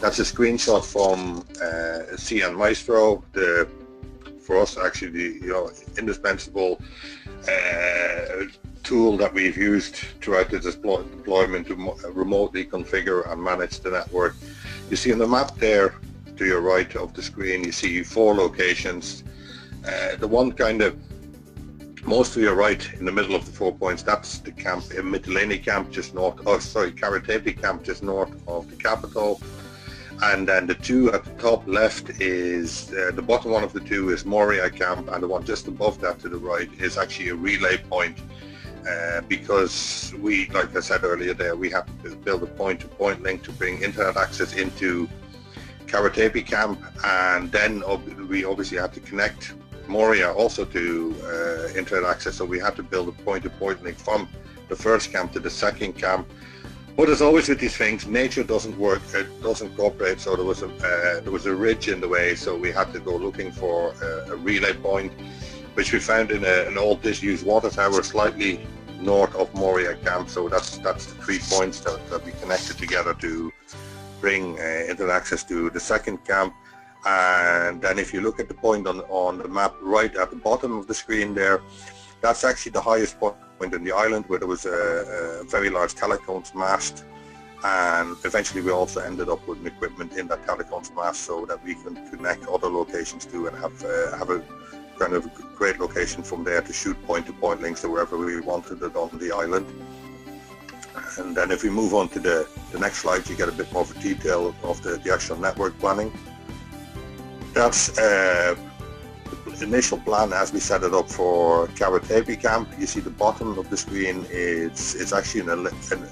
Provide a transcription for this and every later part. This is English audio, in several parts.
That's a screenshot from CN Maestro. For us, actually, the indispensable tool that we've used throughout the deployment to remotely configure and manage the network. You see on the map there to your right of the screen, you see 4 locations. The one kind of most to your right in the middle of the 4 points, that's the camp in Mytilene camp just north, Karatepe camp just north of the capital. And then the 2 at the top left is, the bottom one of the 2 is Moria camp, and the one just above that to the right is actually a relay point. Because we, like I said earlier there, we have to build a point-to-point link to bring internet access into Karatepe camp, and then we obviously have to connect Moria also to internet access, so we had to build a point-to-point link from the first camp to the second camp. But as always with these things, nature doesn't work, it doesn't cooperate, so there was a ridge in the way, so we had to go looking for a relay point, which we found in an old disused water tower slightly north of Moria camp. So that's the 3 points that we connected together to bring internet access to the second camp. And then if you look at the point on the map right at the bottom of the screen there, that's actually the highest point in the island, where there was a very large telecoms mast, and eventually we also ended up with equipment in that telecoms mast so that we can connect other locations to and have a kind of great location from there to shoot point-to-point links to wherever we wanted it on the island. And then if we move on to the next slide, you get a bit more of a detail of the actual network planning. That's the initial plan as we set it up for Karatepe camp. You see the bottom of the screen, it's actually an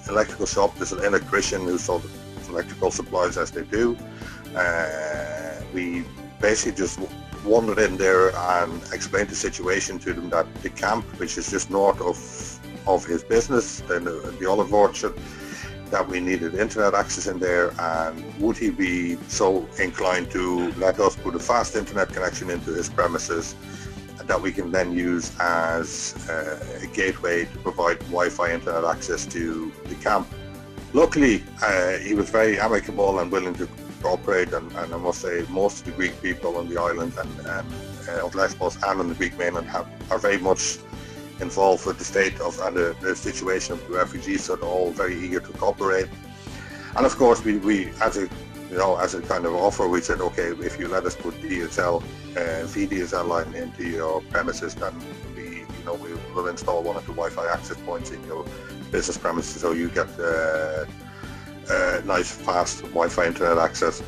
electrical shop. There's an electrician who sold electrical supplies as they do. We basically just wandered in there and explained the situation to them, that the camp, which is just north of his business, the olive orchard, that we needed internet access in there, and would he be so inclined to let us put a fast internet connection into his premises that we can then use as a gateway to provide Wi-Fi internet access to the camp. Luckily, he was very amicable and willing to cooperate, and I must say most of the Greek people on the island and of Lesvos and on the Greek mainland are very much involved with the state of and the situation of the refugees, so they're all very eager to cooperate. And of course, we as a kind of offer, we said, okay, if you let us put DSL, VDSL line into your premises, then we will install one of the Wi-Fi access points in your business premises, so you get nice fast Wi-Fi internet access.